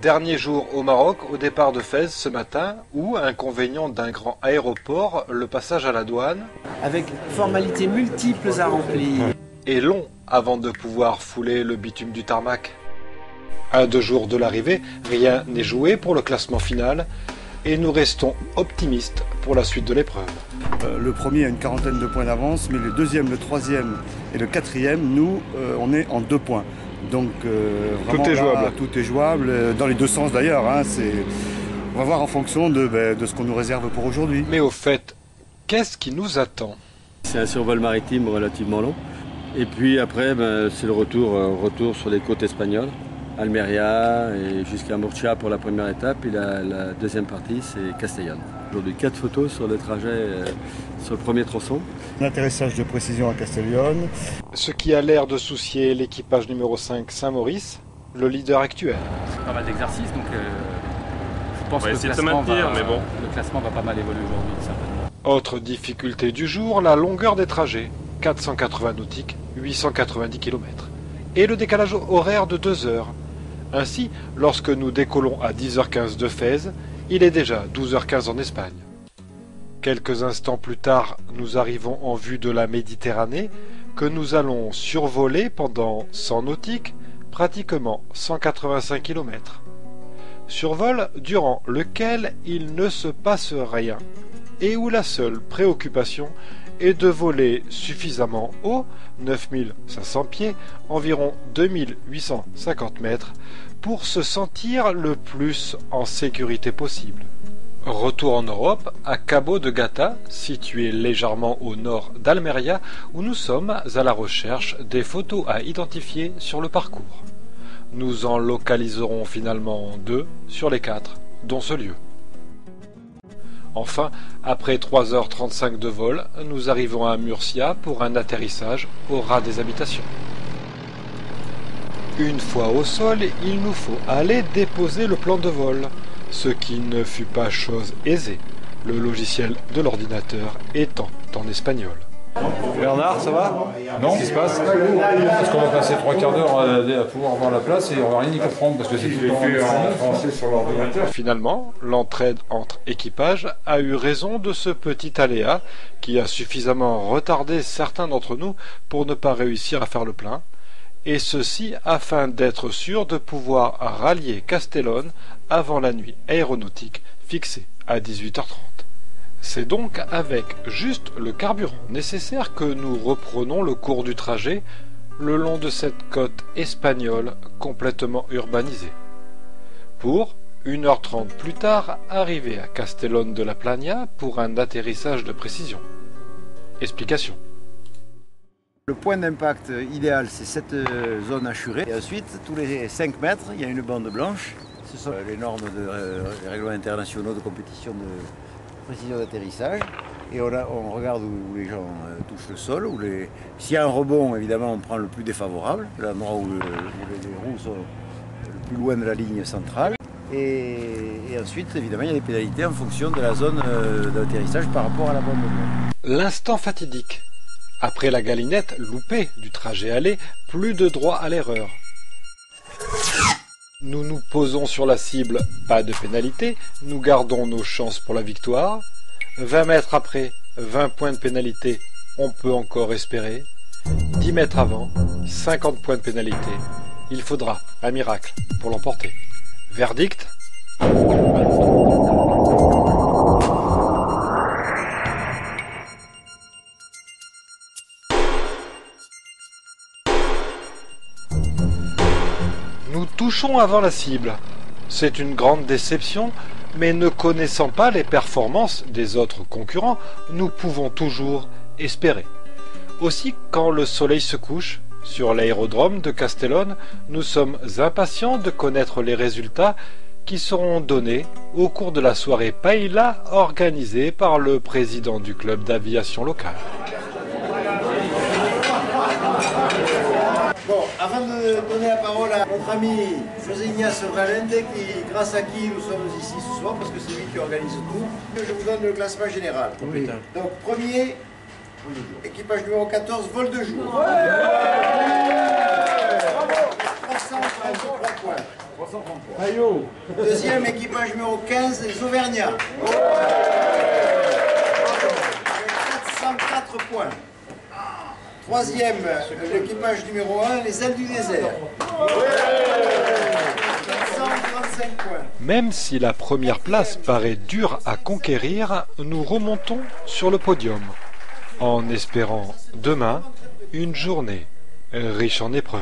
Dernier jour au Maroc au départ de Fès ce matin, où, inconvénient d'un grand aéroport, le passage à la douane avec formalités multiples à remplir. est long avant de pouvoir fouler le bitume du tarmac. À 2 jours de l'arrivée, rien n'est joué pour le classement final et nous restons optimistes pour la suite de l'épreuve. Le premier a une quarantaine de points d'avance, mais le deuxième, le troisième et le quatrième, nous, on est en 2 points. Donc vraiment, tout est jouable. Tout est jouable, dans les deux sens d'ailleurs. On va voir en fonction de ce qu'on nous réserve pour aujourd'hui. Mais au fait, qu'est-ce qui nous attend? C'est un survol maritime relativement long. Et puis après, c'est le retour sur les côtes espagnoles, Almeria et jusqu'à Murcia pour la première étape. Et la deuxième partie, c'est Castellón. Aujourd'hui, 4 photos sur le trajet, sur le premier tronçon. Un atterrissage de précision à Castellón. Ce qui a l'air de soucier l'équipage numéro 5 Saint-Maurice, le leader actuel. C'est pas mal d'exercices, donc je pense que le classement va pas mal évoluer aujourd'hui, certainement. Autre difficulté du jour, la longueur des trajets, 480 nautiques, 890 km. Et le décalage horaire de 2 heures. Ainsi, lorsque nous décollons à 10h15 de Fès, il est déjà 12h15 en Espagne. Quelques instants plus tard, nous arrivons en vue de la Méditerranée, que nous allons survoler pendant 100 nautiques, pratiquement 185 km. Survol durant lequel il ne se passe rien, et où la seule préoccupation est de voler suffisamment haut, 9500 pieds, environ 2850 mètres, pour se sentir le plus en sécurité possible. Retour en Europe, à Cabo de Gata, situé légèrement au nord d'Almeria, où nous sommes à la recherche des photos à identifier sur le parcours. Nous en localiserons finalement 2 sur les 4, dont ce lieu. Enfin, après 3h35 de vol, nous arrivons à Murcia pour un atterrissage au ras des habitations. Une fois au sol, il nous faut aller déposer le plan de vol, ce qui ne fut pas chose aisée, le logiciel de l'ordinateur étant en espagnol. Bernard, ça va? Non? Qu'est-ce qui se passe? Parce qu'on va passer 3/4 d'heure à pouvoir voir la place et on va rien y comprendre parce que c'est tout le temps en français sur l'ordinateur. Finalement, l'entraide entre équipages a eu raison de ce petit aléa qui a suffisamment retardé certains d'entre nous pour ne pas réussir à faire le plein, et ceci afin d'être sûr de pouvoir rallier Castellón avant la nuit aéronautique fixée à 18h30. C'est donc avec juste le carburant nécessaire que nous reprenons le cours du trajet le long de cette côte espagnole complètement urbanisée. Pour, 1h30 plus tard, arriver à Castellón de la Plana pour un atterrissage de précision. Explication. Le point d'impact idéal, c'est cette zone hachurée. Et ensuite, tous les 5 mètres, il y a une bande blanche. Ce sont les normes des règlements internationaux de compétition de précision d'atterrissage. Et on regarde où les gens touchent le sol. S'il y a un rebond, évidemment, on prend le plus défavorable, l'endroit où les roues sont le plus loin de la ligne centrale. Et ensuite, évidemment, il y a des pénalités en fonction de la zone d'atterrissage par rapport à la bande blanche. L'instant fatidique. Après la galinette loupée du trajet aller, plus de droit à l'erreur. Nous nous posons sur la cible, pas de pénalité, nous gardons nos chances pour la victoire. 20 mètres après, 20 points de pénalité, on peut encore espérer. 10 mètres avant, 50 points de pénalité. Il faudra un miracle pour l'emporter. Verdict ? Nous touchons avant la cible. C'est une grande déception, mais ne connaissant pas les performances des autres concurrents, nous pouvons toujours espérer. Aussi, quand le soleil se couche, sur l'aérodrome de Castellón, nous sommes impatients de connaître les résultats qui seront donnés au cours de la soirée Paella organisée par le président du club d'aviation local. Bon, avant de donner la parole à notre ami José Ignace Valente, grâce à qui nous sommes ici ce soir, parce que c'est lui qui organise tout, je vous donne le classement général. Oui. Donc, premier, équipage numéro 14, vol de jour. Ouais. 333 points. Deuxième équipage numéro 15, les Auvergnats. 404 points. Troisième, l'équipage numéro 1, les Ailes du désert. 435 points. Même si la première place paraît dure à conquérir, nous remontons sur le podium, en espérant demain une journée riche en épreuves.